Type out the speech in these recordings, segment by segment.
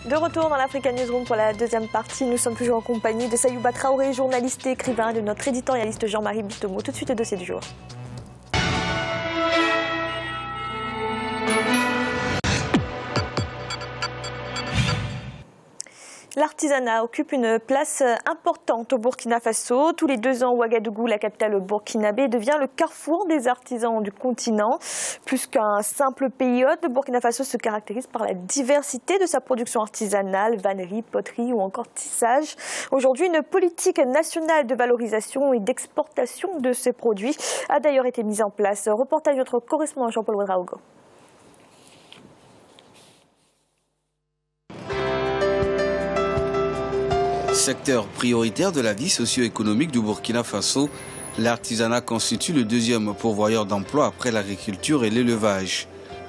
De retour dans l'Africa Newsroom pour la deuxième partie. Nous sommes toujours en compagnie de Sayouba Traoré, journaliste et écrivain, de notre éditorialiste Jean-Marie Bitomo. Tout de suite, le dossier du jour. L'artisanat occupe une place importante au Burkina Faso. Tous les 2 ans, Ouagadougou, la capitale burkinabé, devient le carrefour des artisans du continent. Plus qu'un simple pays hôte, le Burkina Faso se caractérise par la diversité de sa production artisanale, vannerie, poterie ou encore tissage. Aujourd'hui, une politique nationale de valorisation et d'exportation de ces produits a d'ailleurs été mise en place. Reportage de notre correspondant Jean-Paul Ouedraogo. Secteur prioritaire de la vie socio-économique du Burkina Faso, l'artisanat constitue le deuxième pourvoyeur d'emploi après l'agriculture et l'élevage.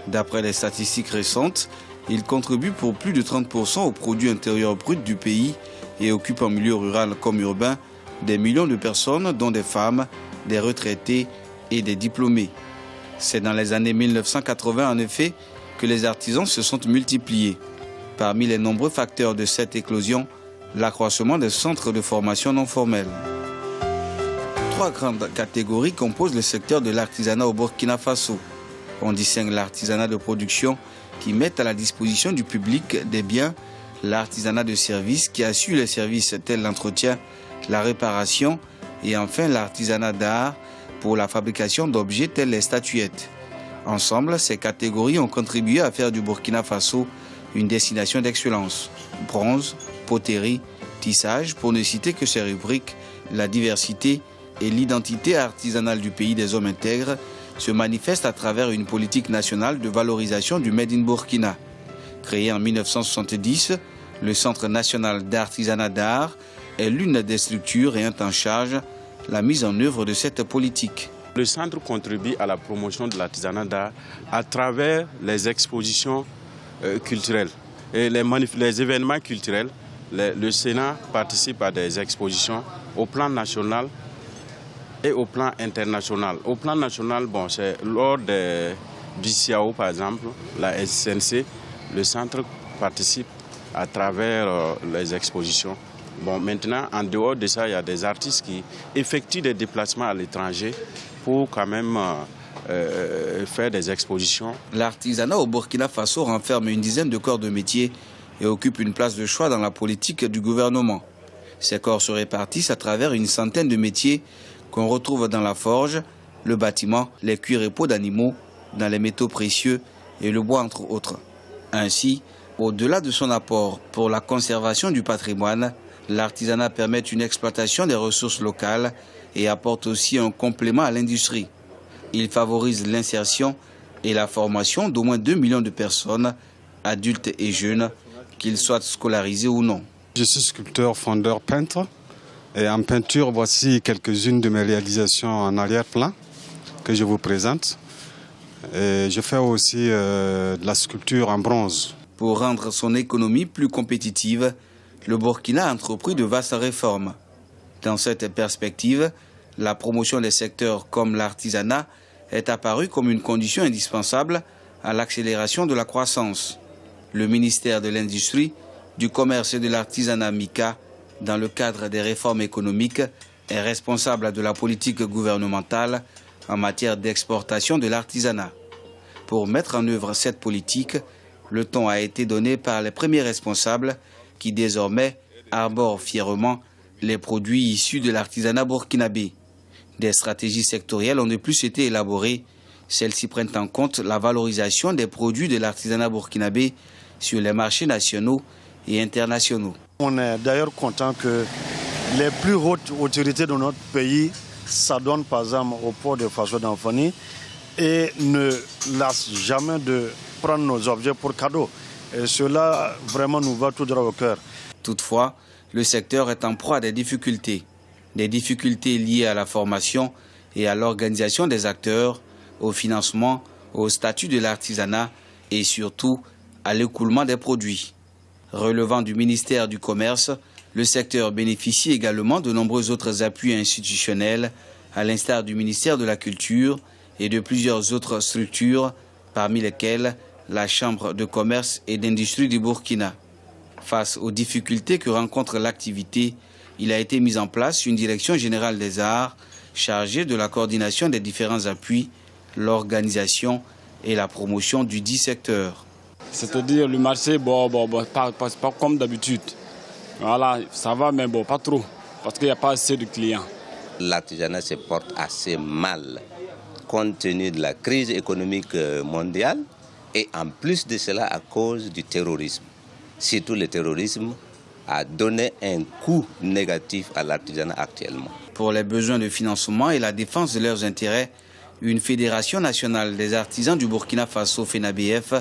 D'après les statistiques récentes, il contribue pour plus de 30% au produit intérieur brut du pays et occupe en milieu rural comme urbain des millions de personnes, dont des femmes, des retraités et des diplômés. C'est dans les années 1980 en effet que les artisans se sont multipliés. Parmi les nombreux facteurs de cette éclosion, l'accroissement des centres de formation non formels. 3 grandes catégories composent le secteur de l'artisanat au Burkina Faso. On distingue l'artisanat de production qui met à la disposition du public des biens, l'artisanat de service qui assure les services tels l'entretien, la réparation et enfin l'artisanat d'art pour la fabrication d'objets tels les statuettes. Ensemble, ces catégories ont contribué à faire du Burkina Faso une destination d'excellence. Bronze, poterie, tissage, pour ne citer que ces rubriques, la diversité et l'identité artisanale du pays des hommes intègres se manifestent à travers une politique nationale de valorisation du Made in Burkina. Créé en 1970, le Centre national d'artisanat d'art est l'une des structures ayant en charge la mise en œuvre de cette politique. Le centre contribue à la promotion de l'artisanat d'art à travers les expositions culturelles et les événements culturels. Le Sénat participe à des expositions au plan national et au plan international. Au plan national, c'est lors du CIAO par exemple, la SNC, le centre participe à travers les expositions. Maintenant, en dehors de ça, il y a des artistes qui effectuent des déplacements à l'étranger pour quand même faire des expositions. L'artisanat au Burkina Faso renferme une dizaine de corps de métier et occupe une place de choix dans la politique du gouvernement. Ces corps se répartissent à travers une centaine de métiers qu'on retrouve dans la forge, le bâtiment, les cuirs et peaux d'animaux, dans les métaux précieux et le bois entre autres. Ainsi, au-delà de son apport pour la conservation du patrimoine, l'artisanat permet une exploitation des ressources locales et apporte aussi un complément à l'industrie. Il favorise l'insertion et la formation d'au moins 2 millions de personnes, adultes et jeunes, qu'ils soient scolarisés ou non. Je suis sculpteur, fondeur, peintre. Et en peinture, voici quelques-unes de mes réalisations en arrière-plan que je vous présente. Et je fais aussi de la sculpture en bronze. Pour rendre son économie plus compétitive, le Burkina a entrepris de vastes réformes. Dans cette perspective, la promotion des secteurs comme l'artisanat est apparue comme une condition indispensable à l'accélération de la croissance. Le ministère de l'Industrie, du Commerce et de l'Artisanat MICA, dans le cadre des réformes économiques, est responsable de la politique gouvernementale en matière d'exportation de l'artisanat. Pour mettre en œuvre cette politique, le ton a été donné par les premiers responsables qui désormais arborent fièrement les produits issus de l'artisanat burkinabé. Des stratégies sectorielles ont de plus été élaborées. Celles-ci prennent en compte la valorisation des produits de l'artisanat burkinabé sur les marchés nationaux et internationaux. On est d'ailleurs content que les plus hautes autorités de notre pays s'adonnent par exemple au port de Faso d'Anfani et ne lassent jamais de prendre nos objets pour cadeau. Et cela vraiment nous va tout droit au cœur. Toutefois, le secteur est en proie à des difficultés liées à la formation et à l'organisation des acteurs, au financement, au statut de l'artisanat et surtout à l'écoulement des produits. Relevant du ministère du Commerce, le secteur bénéficie également de nombreux autres appuis institutionnels, à l'instar du ministère de la Culture et de plusieurs autres structures, parmi lesquelles la Chambre de commerce et d'industrie du Burkina. Face aux difficultés que rencontre l'activité, il a été mis en place une direction générale des arts chargée de la coordination des différents appuis, l'organisation et la promotion du dit secteur. C'est-à-dire le marché, pas comme d'habitude. Voilà, ça va, mais pas trop, parce qu'il n'y a pas assez de clients. L'artisanat se porte assez mal, compte tenu de la crise économique mondiale et en plus de cela à cause du terrorisme. Surtout le terrorisme a donné un coup négatif à l'artisanat actuellement. Pour les besoins de financement et la défense de leurs intérêts, une fédération nationale des artisans du Burkina Faso, FENABF,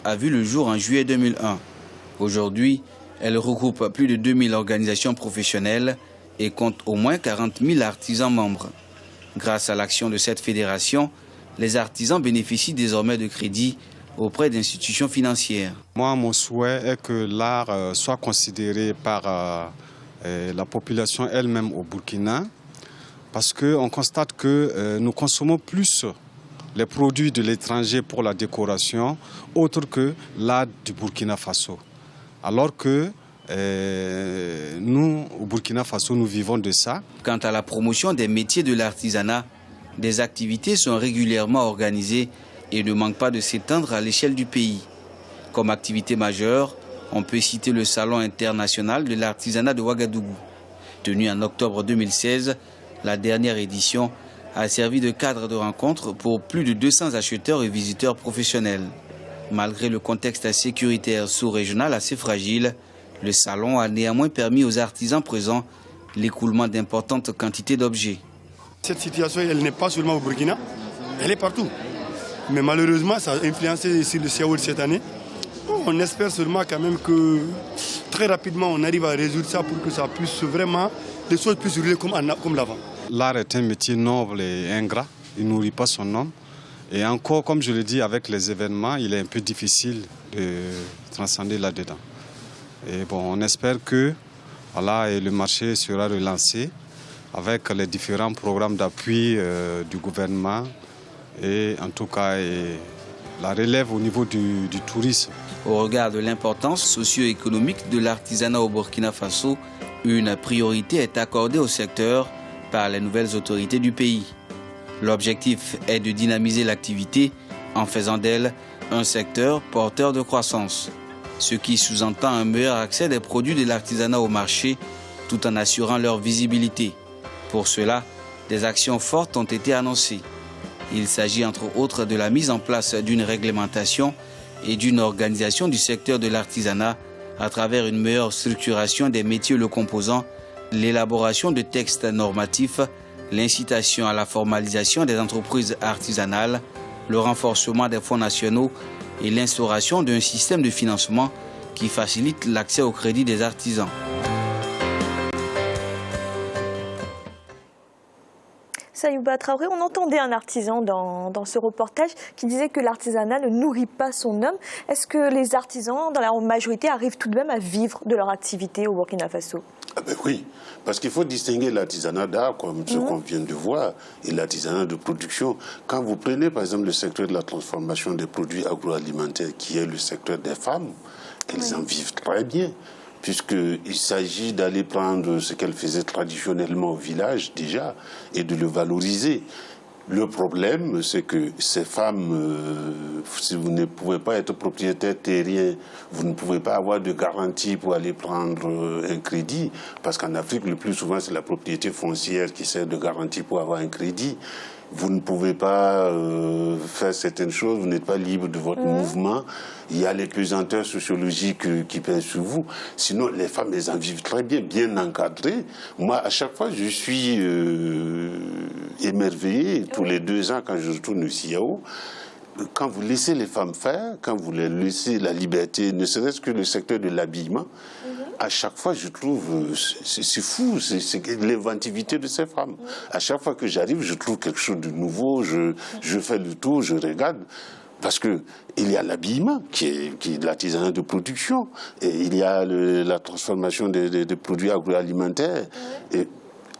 a vu le jour en juillet 2001. Aujourd'hui, elle regroupe plus de 2000 organisations professionnelles et compte au moins 40 000 artisans membres. Grâce à l'action de cette fédération, les artisans bénéficient désormais de crédits auprès d'institutions financières. Moi, mon souhait est que l'art soit considéré par la population elle-même au Burkina, parce qu'on constate que nous consommons plus les produits de l'étranger pour la décoration, autre que l'art du Burkina Faso. Alors que nous, au Burkina Faso, nous vivons de ça. Quant à la promotion des métiers de l'artisanat, des activités sont régulièrement organisées et ne manquent pas de s'étendre à l'échelle du pays. Comme activité majeure, on peut citer le Salon international de l'artisanat de Ouagadougou. Tenu en octobre 2016, la dernière édition a servi de cadre de rencontre pour plus de 200 acheteurs et visiteurs professionnels. Malgré le contexte sécuritaire sous-régional assez fragile, le salon a néanmoins permis aux artisans présents l'écoulement d'importantes quantités d'objets. Cette situation, elle n'est pas seulement au Burkina, elle est partout. Mais malheureusement, ça a influencé ici le Siaoul cette année. On espère seulement quand même que très rapidement, on arrive à résoudre ça pour que ça puisse vraiment, les choses puissent rouler comme l'avant. L'art est un métier noble et ingrat, il ne nourrit pas son homme. Et encore, comme je le dis, avec les événements, il est un peu difficile de transcender là-dedans. Et bon, on espère que le marché sera relancé avec les différents programmes d'appui du gouvernement et en tout cas la relève au niveau du tourisme. Au regard de l'importance socio-économique de l'artisanat au Burkina Faso, une priorité est accordée au secteur par les nouvelles autorités du pays. L'objectif est de dynamiser l'activité en faisant d'elle un secteur porteur de croissance, ce qui sous-entend un meilleur accès des produits de l'artisanat au marché tout en assurant leur visibilité. Pour cela, des actions fortes ont été annoncées. Il s'agit entre autres de la mise en place d'une réglementation et d'une organisation du secteur de l'artisanat à travers une meilleure structuration des métiers le composant, l'élaboration de textes normatifs, l'incitation à la formalisation des entreprises artisanales, le renforcement des fonds nationaux et l'instauration d'un système de financement qui facilite l'accès au crédit des artisans. Sayouba Traoré, on entendait un artisan dans ce reportage qui disait que l'artisanat ne nourrit pas son homme. Est-ce que les artisans, dans la majorité, arrivent tout de même à vivre de leur activité au Burkina Faso? Oui, parce qu'il faut distinguer l'artisanat d'art, comme ce qu'on vient de voir, et l'artisanat de production. Quand vous prenez, par exemple, le secteur de la transformation des produits agroalimentaires, qui est le secteur des femmes, elles en vivent très bien, puisqu'il s'agit d'aller prendre ce qu'elles faisaient traditionnellement au village, déjà, et de le valoriser. Le problème, c'est que ces femmes, si vous ne pouvez pas être propriétaire terrien, vous ne pouvez pas avoir de garantie pour aller prendre un crédit, parce qu'en Afrique, le plus souvent, c'est la propriété foncière qui sert de garantie pour avoir un crédit. Vous ne pouvez pas faire certaines choses, vous n'êtes pas libre de votre mouvement. Il y a les pesanteurs sociologiques qui pèsent sur vous. Sinon, les femmes, elles en vivent très bien, bien encadrées. Moi, à chaque fois, je suis émerveillé, tous les 2 ans, quand je retourne au CIAO. Quand vous laissez les femmes faire, quand vous leur laissez la liberté, ne serait-ce que le secteur de l'habillement, à chaque fois, je trouve, c'est fou, c'est l'inventivité de ces femmes. À chaque fois que j'arrive, je trouve quelque chose de nouveau, je fais le tour, je regarde. Parce qu'il y a l'habillement, qui est de l'artisanat de production, et il y a la transformation des produits agroalimentaires. Et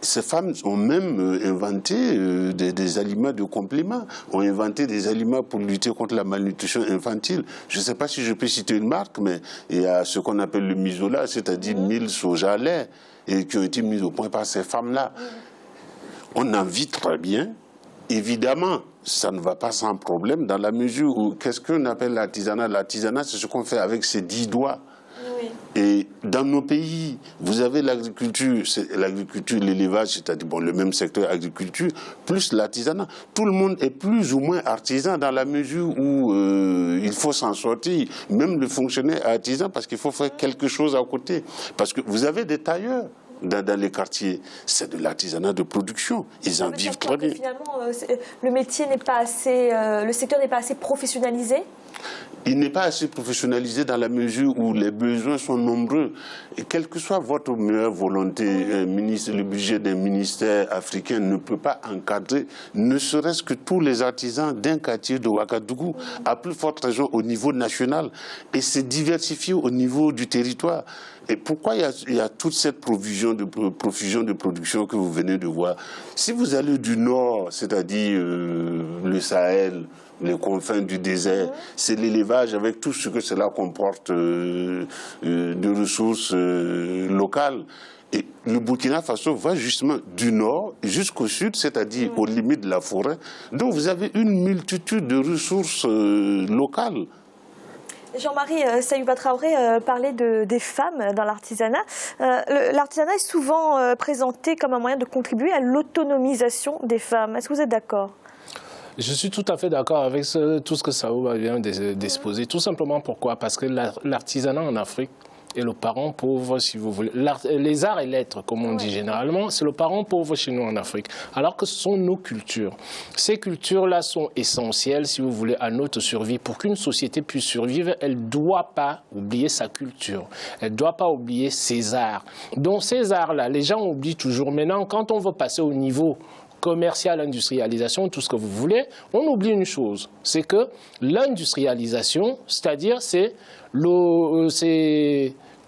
ces femmes ont même inventé des aliments de complément, ont inventé des aliments pour lutter contre la malnutrition infantile. Je ne sais pas si je peux citer une marque, mais il y a ce qu'on appelle le misola, c'est-à-dire mil, soja, lait, et qui ont été mis au point par ces femmes-là. On en vit très bien. Évidemment, ça ne va pas sans problème dans la mesure où, qu'est-ce qu'on appelle l'artisanat? L'artisanat, c'est ce qu'on fait avec ses 10 doigts. Oui. Et dans nos pays, vous avez l'agriculture, l'élevage, c'est-à-dire bon, le même secteur agriculture, plus l'artisanat. Tout le monde est plus ou moins artisan dans la mesure où il faut s'en sortir. Même le fonctionnaire est artisan parce qu'il faut faire quelque chose à côté. Parce que vous avez des tailleurs dans les quartiers, c'est de l'artisanat de production. Ils en vivent très bien. Finalement, le métier n'est pas assez, le secteur n'est pas assez professionnalisé. Il n'est pas assez professionnalisé dans la mesure où les besoins sont nombreux. Et quelle que soit votre meilleure volonté, le budget d'un ministère africain ne peut pas encadrer, ne serait-ce que tous les artisans d'un quartier de Ouagadougou, à plus forte raison au niveau national, et c'est diversifié au niveau du territoire. Et pourquoi il y a toute cette profusion de production que vous venez de voir? Si vous allez du nord, c'est-à-dire le Sahel, les confins du désert, c'est l'élevage avec tout ce que cela comporte de ressources locales. Et le Burkina Faso va justement du nord jusqu'au sud, c'est-à-dire aux limites de la forêt. Donc vous avez une multitude de ressources locales. Jean-Marie Sayouba Traoré parlait des femmes dans l'artisanat. L'artisanat est souvent présenté comme un moyen de contribuer à l'autonomisation des femmes. Est-ce que vous êtes d'accord ? Je suis tout à fait d'accord avec tout ce que Sayouba vient d'exposer. Tout simplement pourquoi? Parce que l'artisanat en Afrique est le parent pauvre, si vous voulez. Les arts et lettres, comme on dit généralement, c'est le parent pauvre chez nous en Afrique. Alors que ce sont nos cultures. Ces cultures-là sont essentielles, si vous voulez, à notre survie. Pour qu'une société puisse survivre, elle ne doit pas oublier sa culture. Elle ne doit pas oublier ses arts. Donc ces arts-là, les gens oublient toujours. Maintenant, quand on veut passer au niveau commercial, industrialisation, tout ce que vous voulez, on oublie une chose, c'est que l'industrialisation, c'est-à-dire c'est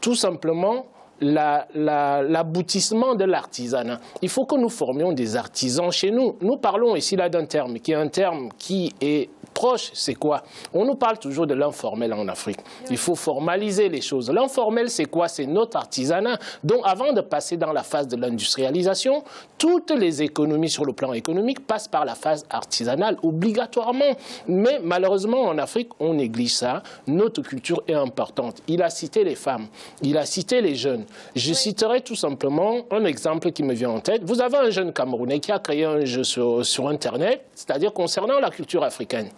tout simplement l'aboutissement de l'artisanat. Il faut que nous formions des artisans chez nous. Nous parlons ici là d'un terme qui est un terme qui est proche, c'est quoi? On nous parle toujours de l'informel en Afrique. Il faut formaliser les choses. L'informel, c'est quoi? C'est notre artisanat. Donc, avant de passer dans la phase de l'industrialisation, toutes les économies sur le plan économique passent par la phase artisanale, obligatoirement. Mais malheureusement, en Afrique, on néglige ça. Notre culture est importante. Il a cité les femmes, il a cité les jeunes. Je citerai tout simplement un exemple qui me vient en tête. Vous avez un jeune Camerounais qui a créé un jeu sur Internet, c'est-à-dire concernant la culture africaine.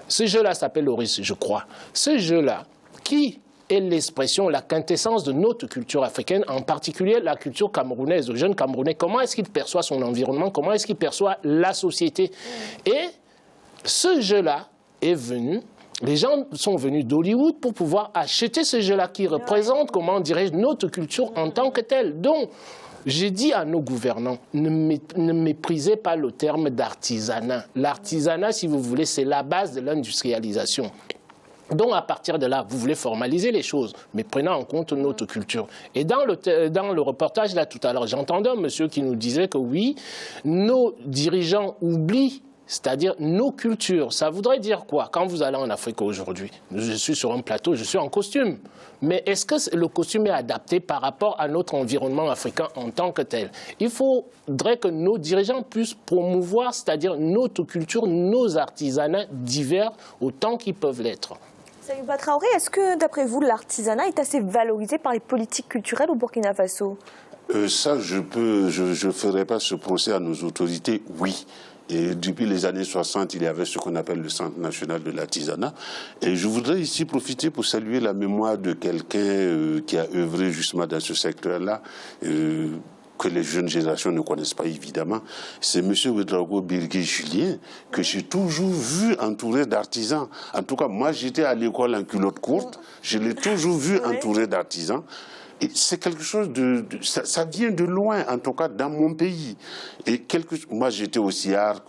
Ce jeu-là s'appelle Oris, je crois. Ce jeu-là, qui est l'expression, la quintessence de notre culture africaine, en particulier la culture camerounaise, le jeune Camerounais, comment est-ce qu'il perçoit son environnement, comment est-ce qu'il perçoit la société. Et ce jeu-là est venu, les gens sont venus d'Hollywood pour pouvoir acheter ce jeu-là qui représente, comment dirais-je, notre culture en tant que telle. Donc, j'ai dit à nos gouvernants, ne méprisez pas le terme d'artisanat. L'artisanat, si vous voulez, c'est la base de l'industrialisation. Donc, à partir de là, vous voulez formaliser les choses, mais prenant en compte notre culture. Et dans le reportage, là, tout à l'heure, j'entendais un monsieur qui nous disait que oui, nos dirigeants oublient, c'est-à-dire nos cultures. Ça voudrait dire quoi? Quand vous allez en Afrique aujourd'hui, je suis sur un plateau, je suis en costume. Mais est-ce que le costume est adapté par rapport à notre environnement africain en tant que tel? Il faudrait que nos dirigeants puissent promouvoir, c'est-à-dire notre culture, nos artisanats divers autant qu'ils peuvent l'être. Sayouba Traoré, est-ce que, d'après vous, l'artisanat est assez valorisé par les politiques culturelles au Burkina Faso? Ça, je ne ferai pas ce procès à nos autorités, oui. Et depuis les années 60, il y avait ce qu'on appelle le Centre national de l'artisanat. Et je voudrais ici profiter pour saluer la mémoire de quelqu'un qui a œuvré justement dans ce secteur-là, que les jeunes générations ne connaissent pas évidemment. C'est M. Ouedraogo Birgui Julien, que j'ai toujours vu entouré d'artisans. En tout cas, moi j'étais à l'école en culotte courte, je l'ai toujours vu entouré d'artisans. C'est quelque chose ça vient de loin, en tout cas dans mon pays. Et moi j'étais au CIARC,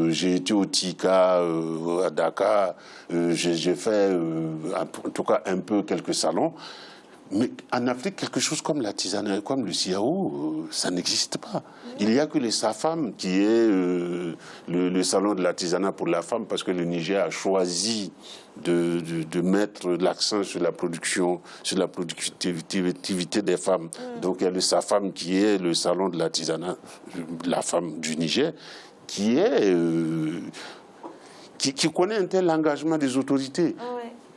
j'ai été au TICA, à Dakar, j'ai fait en tout cas un peu quelques salons. Mais en Afrique, quelque chose comme l'artisanat, comme le CIAO, ça n'existe pas. Il n'y a que les SAFAM qui est le salon de l'artisanat pour la femme, parce que le Niger a choisi de mettre l'accent sur la production, sur la productivité des femmes. Donc il y a le SAFAM qui est le salon de l'artisanat, la femme du Niger, qui connaît un tel engagement des autorités.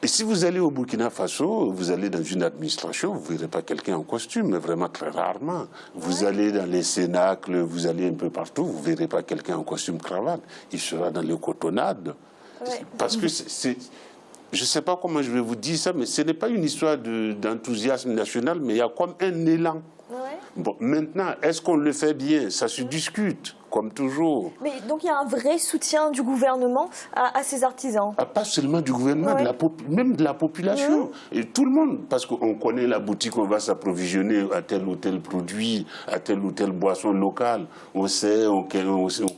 Et si vous allez au Burkina Faso, vous allez dans une administration, vous ne verrez pas quelqu'un en costume, mais vraiment très rarement. Vous allez dans les cénacles, vous allez un peu partout, vous ne verrez pas quelqu'un en costume cravate. Il sera dans les cotonnades. Parce que je ne sais pas comment je vais vous dire ça, mais ce n'est pas une histoire d'enthousiasme national, mais il y a comme un élan. Bon, maintenant, est-ce qu'on le fait bien? Ça se discute, comme toujours. Mais donc il y a un vrai soutien du gouvernement à ces artisans? Pas seulement du gouvernement, même de la population. Et tout le monde, parce qu'on connaît la boutique, on va s'approvisionner à tel ou tel produit, à telle ou telle boisson locale. On sait, on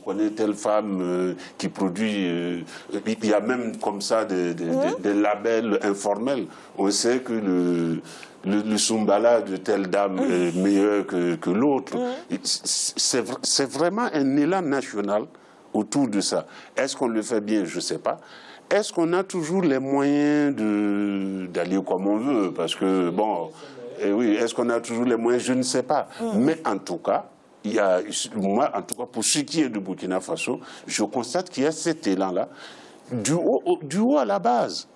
connaît telle femme qui produit. Il y a même comme ça des labels informels. On sait que le Sumbala de telle dame est meilleur que l'autre. C'est vraiment un élan national autour de ça. Est-ce qu'on le fait bien? Je ne sais pas. Est-ce qu'on a toujours les moyens d'aller comme on veut? Parce que, bon, est-ce qu'on a toujours les moyens? Je ne sais pas. Mais en tout cas, moi, en tout cas, pour ce qui est de Burkina Faso, je constate qu'il y a cet élan-là, du haut à la base.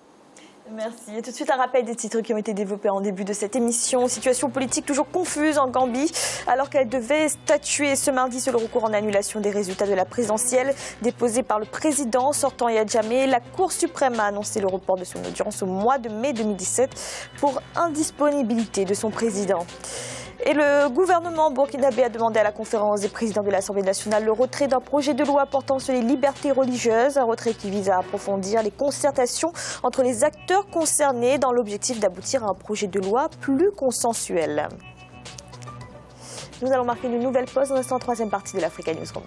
Merci. Et tout de suite, un rappel des titres qui ont été développés en début de cette émission. Situation politique toujours confuse en Gambie, alors qu'elle devait statuer ce mardi sur le recours en annulation des résultats de la présidentielle déposé par le président sortant Yahya Jammeh. La Cour suprême a annoncé le report de son audience au mois de mai 2017 pour indisponibilité de son président. Et le gouvernement burkinabé a demandé à la conférence des présidents de l'Assemblée nationale le retrait d'un projet de loi portant sur les libertés religieuses, un retrait qui vise à approfondir les concertations entre les acteurs concernés dans l'objectif d'aboutir à un projet de loi plus consensuel. Nous allons marquer une nouvelle pause dans l'instant, troisième partie de l'Africa Newsroom.